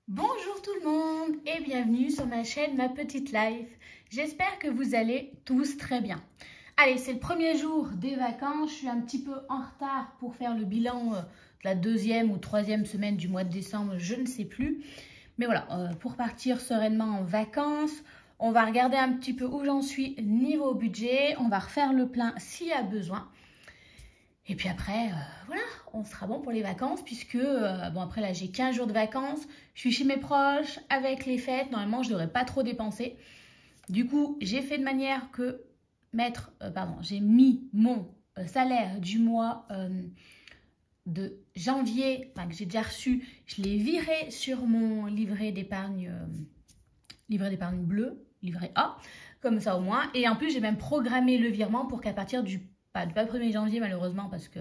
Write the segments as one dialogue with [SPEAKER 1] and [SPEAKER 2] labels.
[SPEAKER 1] Bonjour tout le monde et bienvenue sur ma chaîne Ma Petite Life. J'espère que vous allez tous très bien. Allez, c'est le premier jour des vacances. Je suis un petit peu en retard pour faire le bilan de la deuxième ou troisième semaine du mois de décembre, je ne sais plus. Mais voilà, pour partir sereinement en vacances, on va regarder un petit peu où j'en suis niveau budget. On va refaire le plein s'il y a besoin. Et puis après, voilà, on sera bon pour les vacances puisque, bon après là j'ai 15 jours de vacances, je suis chez mes proches, avec les fêtes, normalement je ne devrais pas trop dépenser. Du coup, j'ai fait de manière que j'ai mis mon salaire du mois de janvier, enfin que j'ai déjà reçu, je l'ai viré sur mon livret d'épargne bleu, livret A, comme ça au moins. Et en plus, j'ai même programmé le virement pour qu'à partir du pas le 1er janvier malheureusement parce que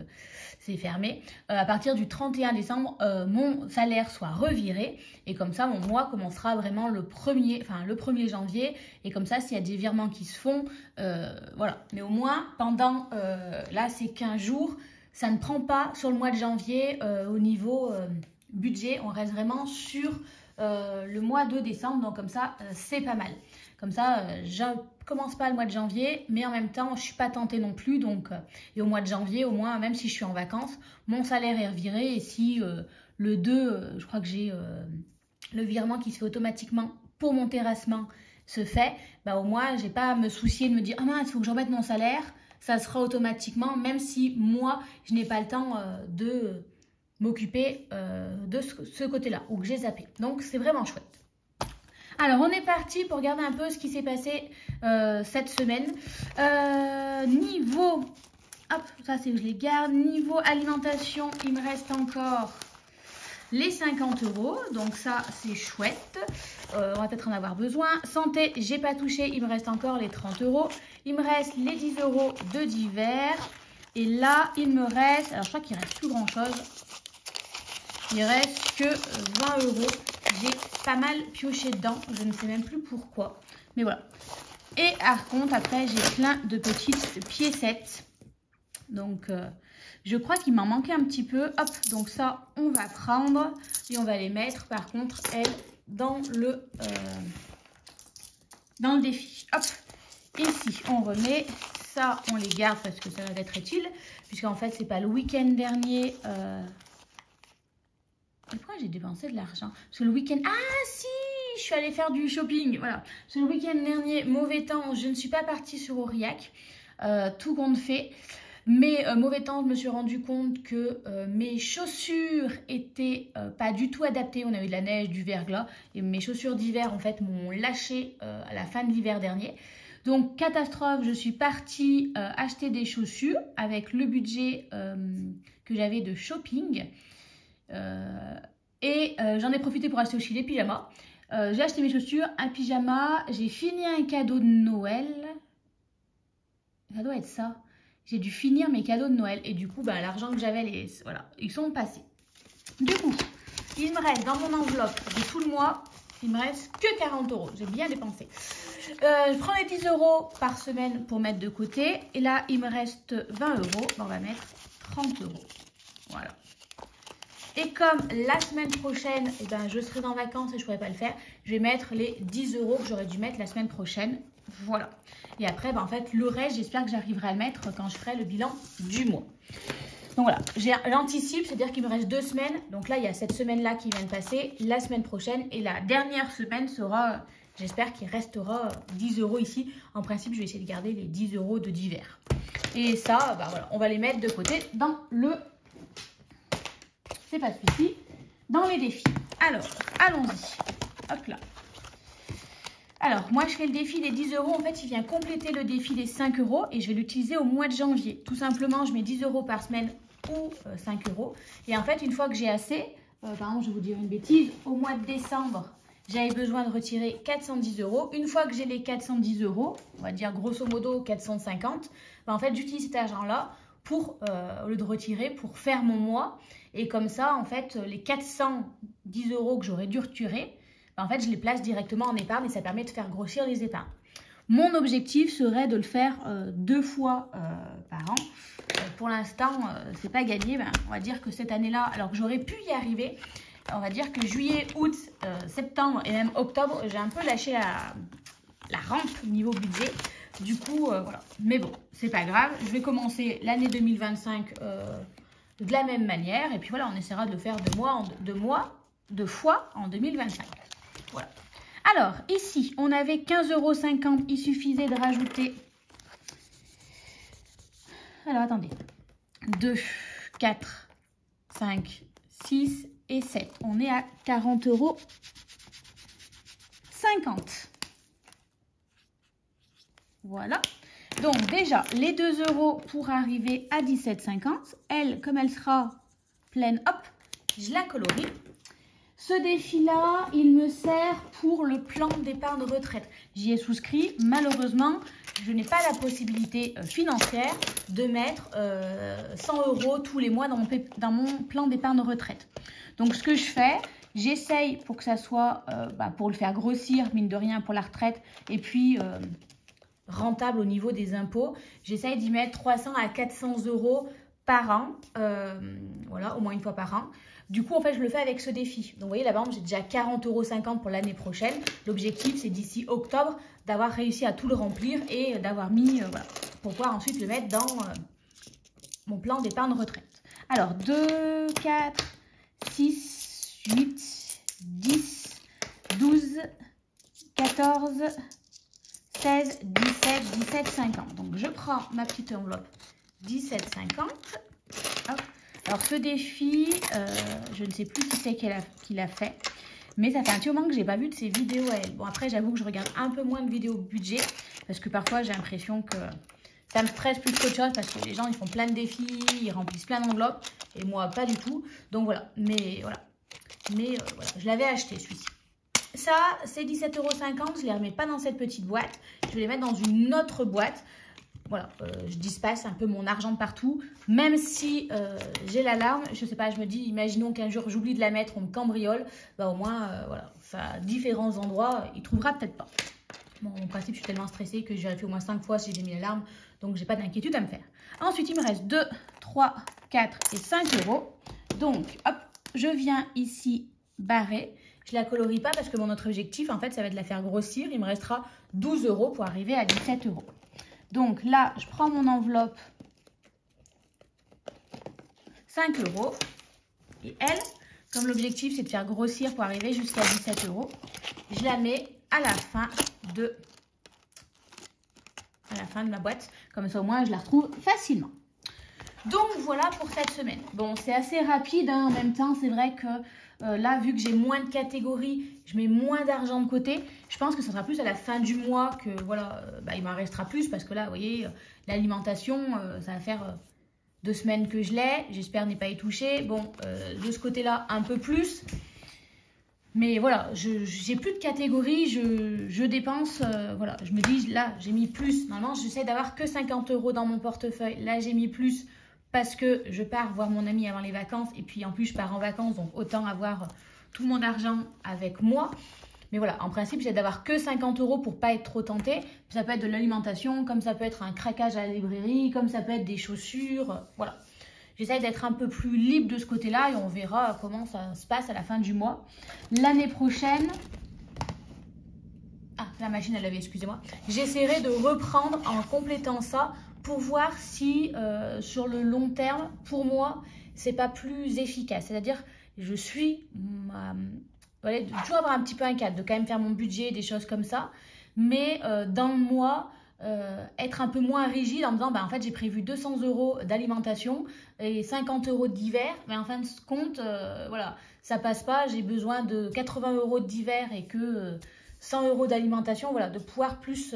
[SPEAKER 1] c'est fermé, à partir du 31 décembre, mon salaire soit reviré et comme ça mon mois commencera vraiment le 1er janvier et comme ça s'il y a des virements qui se font, voilà. Mais au moins pendant, là c'est 15 jours, ça ne prend pas sur le mois de janvier au niveau budget, on reste vraiment sur le mois de décembre, donc comme ça c'est pas mal. Comme ça, je commence pas le mois de janvier, mais en même temps, je suis pas tentée non plus. Donc, et au mois de janvier, au moins, même si je suis en vacances, mon salaire est reviré. Et si le 2, je crois que j'ai le virement qui se fait automatiquement pour mon terrassement se fait, bah au moins, j'ai pas à me soucier de me dire « Ah mince, il faut que je remette mon salaire ». Ça sera automatiquement, même si moi, je n'ai pas le temps de m'occuper de ce côté-là, ou que j'ai zappé. Donc, c'est vraiment chouette. Alors, on est parti pour regarder un peu ce qui s'est passé cette semaine. Niveau, hop, ça c'est je les garde. Niveau alimentation, il me reste encore les 50 €. Donc ça, c'est chouette. On va peut-être en avoir besoin. Santé, j'ai pas touché. Il me reste encore les 30 €. Il me reste les 10 € de divers. Et là, il me reste, alors je crois qu'il reste plus grand chose. Il reste que 20 €. J'ai pas mal pioché dedans, je ne sais même plus pourquoi, mais voilà. Et par contre, après, j'ai plein de petites piécettes. Donc, je crois qu'il m'en manquait un petit peu. Hop, donc ça, on va prendre et on va les mettre, par contre, elles, dans le défi. Hop, ici, on remet. Ça, on les garde parce que ça va être utile, puisqu'en fait, c'est pas le week-end dernier... Pourquoi j'ai dépensé de l'argent? Parce que le week-end... Ah si, je suis allée faire du shopping. Voilà. Parce que le week-end dernier, mauvais temps, je ne suis pas partie sur Aurillac. Tout compte fait. Mais mauvais temps, je me suis rendu compte que mes chaussures étaient pas du tout adaptées. On a eu de la neige, du verglas. Et mes chaussures d'hiver, en fait, m'ont lâché à la fin de l'hiver dernier. Donc, catastrophe, je suis partie acheter des chaussures avec le budget que j'avais de shopping. J'en ai profité pour acheter aussi les pyjamas. J'ai acheté mes chaussures, un pyjama. J'ai fini un cadeau de Noël. Ça doit être ça. J'ai dû finir mes cadeaux de Noël. Et du coup, bah, l'argent que j'avais, voilà, ils sont passés. Du coup, il me reste dans mon enveloppe de tout le mois, il me reste que 40 €. J'ai bien dépensé. Je prends les 10 € par semaine pour mettre de côté. Et là, il me reste 20 €. On va mettre 30 €. Voilà. Et comme la semaine prochaine, eh ben, je serai en vacances et je ne pourrai pas le faire, je vais mettre les 10 € que j'aurais dû mettre la semaine prochaine. Voilà. Et après, ben, en fait, le reste, j'espère que j'arriverai à le mettre quand je ferai le bilan du mois. Donc voilà, j'anticipe, c'est-à-dire qu'il me reste 2 semaines. Donc là, il y a cette semaine-là qui vient de passer, la semaine prochaine. Et la dernière semaine sera, j'espère qu'il restera 10 € ici. En principe, je vais essayer de garder les 10 € de divers. Et ça, ben, voilà, on va les mettre de côté dans le... C'est pas celui-ci, dans les défis. Alors, allons-y. Hop là. Alors, moi, je fais le défi des 10 €. En fait, il vient compléter le défi des 5 € et je vais l'utiliser au mois de janvier. Tout simplement, je mets 10 € par semaine ou 5 €. Et en fait, une fois que j'ai assez, par exemple, je vais vous dire une bêtise, au mois de décembre, j'avais besoin de retirer 410 €. Une fois que j'ai les 410 €, on va dire grosso modo 450, ben, en fait, j'utilise cet argent-là pour, au lieu de retirer, pour faire mon mois. Et comme ça, en fait, les 410 € que j'aurais dû retirer, ben, en fait, je les place directement en épargne et ça permet de faire grossir les épargnes. Mon objectif serait de le faire 2 fois par an. Pour l'instant, c'est pas gagné. Ben, on va dire que cette année-là, alors que j'aurais pu y arriver, on va dire que juillet, août, septembre et même octobre, j'ai un peu lâché la rampe niveau budget. Du coup, voilà. Mais bon, c'est pas grave. Je vais commencer l'année 2025 de la même manière. Et puis voilà, on essaiera de le faire deux fois en 2025. Voilà. Alors, ici, on avait 15,50 €. Il suffisait de rajouter... Alors, attendez. 2, 4, 5, 6 et 7. On est à 40,50 €. Voilà. Donc, déjà, les 2 € pour arriver à 17,50 €. Elle, comme elle sera pleine, hop, je la colorie. Ce défi-là, il me sert pour le plan d'épargne retraite. J'y ai souscrit. Malheureusement, je n'ai pas la possibilité financière de mettre 100 € tous les mois dans mon plan d'épargne retraite. Donc, ce que je fais, j'essaye pour que ça soit, pour le faire grossir, mine de rien, pour la retraite, et puis rentable au niveau des impôts, j'essaye d'y mettre 300 à 400 € par an, voilà, au moins une fois par an. Du coup, en fait, je le fais avec ce défi. Donc, vous voyez, là, par exemple, j'ai déjà 40,50 € pour l'année prochaine. L'objectif, c'est d'ici octobre, d'avoir réussi à tout le remplir et d'avoir mis, voilà, pour pouvoir ensuite le mettre dans mon plan d'épargne retraite. Alors, 2, 4, 6, 8, 10, 12, 14, 16, 17, 17,50. Donc, je prends ma petite enveloppe 17,50. Hop. Alors, ce défi, je ne sais plus qui c'est qui l'a fait, mais ça fait un petit moment que je n'ai pas vu de ses vidéos à elle. Bon, après, j'avoue que je regarde un peu moins de vidéos budget, parce que parfois, j'ai l'impression que ça me stresse plus qu'autre chose, parce que les gens, ils font plein de défis, ils remplissent plein d'enveloppes, et moi, pas du tout. Donc, voilà. Mais voilà, je l'avais acheté, celui-ci. Ça, c'est 17,50 €. Je ne les remets pas dans cette petite boîte. Je vais les mettre dans une autre boîte. Voilà, je disperse un peu mon argent de partout. Même si j'ai l'alarme, je ne sais pas, je me dis, imaginons qu'un jour j'oublie de la mettre, on me cambriole, bah au moins, voilà, ça, à différents endroits, il ne trouvera peut-être pas. Bon, en principe, je suis tellement stressée que je vérifie au moins 5 fois si j'ai mis l'alarme, donc j'ai pas d'inquiétude à me faire. Ensuite, il me reste 2, 3, 4 et 5 €. Donc, hop, je viens ici barrer. Je ne la colorie pas parce que mon autre objectif, en fait, ça va être de la faire grossir. Il me restera 12 € pour arriver à 17 €. Donc là, je prends mon enveloppe 5 €. Et elle, comme l'objectif, c'est de faire grossir pour arriver jusqu'à 17 €, je la mets à la fin de ma boîte. Comme ça, au moins, je la retrouve facilement. Donc, voilà pour cette semaine. Bon, c'est assez rapide, hein. En même temps, c'est vrai que là, vu que j'ai moins de catégories, je mets moins d'argent de côté. Je pense que ça sera plus à la fin du mois que, voilà, il m'en restera plus. Parce que là, vous voyez, l'alimentation, ça va faire 2 semaines que je l'ai. J'espère n'y pas y toucher. Bon, de ce côté-là, un peu plus. Mais voilà, j'ai plus de catégories, je dépense, voilà, je me dis, là, j'ai mis plus. Normalement, j'essaie d'avoir que 50 € dans mon portefeuille. Là, j'ai mis plus parce que je pars voir mon ami avant les vacances. Et puis, en plus, je pars en vacances, donc autant avoir tout mon argent avec moi. Mais voilà, en principe, j'essaie d'avoir que 50 € pour pas être trop tentée. Ça peut être de l'alimentation, comme ça peut être un craquage à la librairie, comme ça peut être des chaussures, voilà. J'essaie d'être un peu plus libre de ce côté-là et on verra comment ça se passe à la fin du mois. L'année prochaine... Ah, la machine à laver, excusez-moi. J'essaierai de reprendre en complétant ça pour voir si, sur le long terme, pour moi, c'est pas plus efficace. C'est-à-dire, je suis... voilà, de toujours avoir un petit peu un cadre, de quand même faire mon budget, des choses comme ça. Mais dans le mois... être un peu moins rigide en me disant, en fait, j'ai prévu 200 € d'alimentation et 50 € d'hiver, mais en fin de compte, voilà, ça passe pas, j'ai besoin de 80 € d'hiver et que 100 € d'alimentation, voilà, de pouvoir plus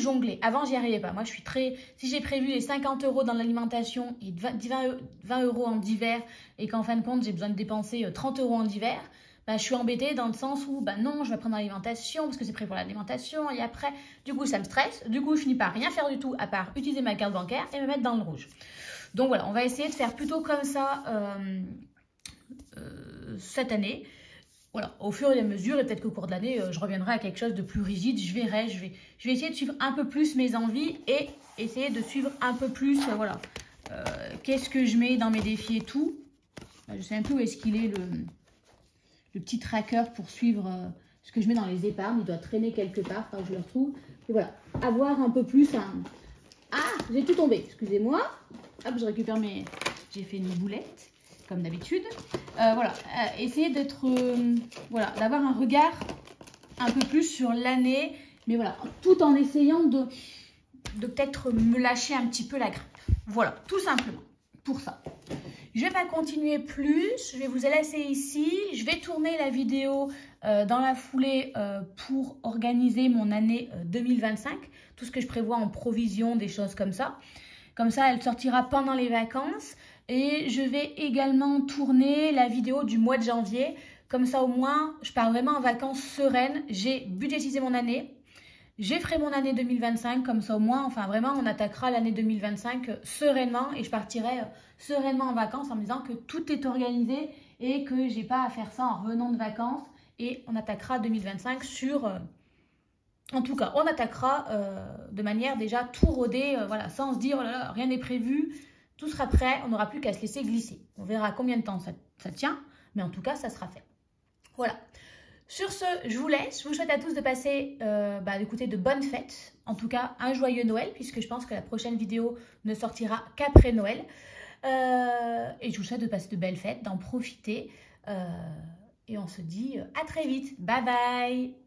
[SPEAKER 1] jongler. Avant, j'y arrivais pas. Moi, je suis très... Si j'ai prévu les 50 € dans l'alimentation et 20 € en hiver et qu'en fin de compte, j'ai besoin de dépenser 30 € en hiver, je suis embêtée dans le sens où, non, je vais prendre l'alimentation parce que c'est prévu pour l'alimentation et après, du coup, ça me stresse. Du coup, je finis par rien faire du tout à part utiliser ma carte bancaire et me mettre dans le rouge. Donc voilà, on va essayer de faire plutôt comme ça cette année. Voilà, au fur et à mesure, et peut-être qu'au cours de l'année, je reviendrai à quelque chose de plus rigide. Je verrai, je vais essayer de suivre un peu plus mes envies et essayer de suivre un peu plus, voilà, qu'est-ce que je mets dans mes défis et tout. Je sais un peu où est-ce qu'il est, le petit tracker pour suivre ce que je mets dans les épargnes. Il doit traîner quelque part, que je le retrouve. Et voilà, avoir un peu plus un... Ah, j'ai tout tombé, excusez-moi. Hop, je récupère mes... J'ai fait une boulette, comme d'habitude. Voilà, essayer d'être... voilà, d'avoir un regard un peu plus sur l'année. Mais voilà, tout en essayant de peut-être me lâcher un petit peu la grippe. Voilà, tout simplement, pour ça. Je ne vais pas continuer plus, je vais vous laisser ici. Je vais tourner la vidéo dans la foulée pour organiser mon année 2025. Tout ce que je prévois en provision, des choses comme ça. Comme ça, elle sortira pendant les vacances. Et je vais également tourner la vidéo du mois de janvier. Comme ça, au moins, je pars vraiment en vacances sereines. J'ai budgétisé mon année. J'ai ferai mon année 2025, comme ça au moins, enfin vraiment, on attaquera l'année 2025 sereinement et je partirai sereinement en vacances en me disant que tout est organisé et que j'ai pas à faire ça en revenant de vacances et on attaquera 2025 sur... en tout cas, on attaquera de manière déjà tout rodée, voilà, sans se dire, oh là là, rien n'est prévu, tout sera prêt, on n'aura plus qu'à se laisser glisser. On verra combien de temps ça tient, mais en tout cas, ça sera fait. Voilà. Sur ce, je vous laisse. Je vous souhaite à tous de passer, d'écouter de bonnes fêtes. En tout cas, un joyeux Noël, puisque je pense que la prochaine vidéo ne sortira qu'après Noël. Et je vous souhaite de passer de belles fêtes, d'en profiter. Et on se dit à très vite. Bye bye!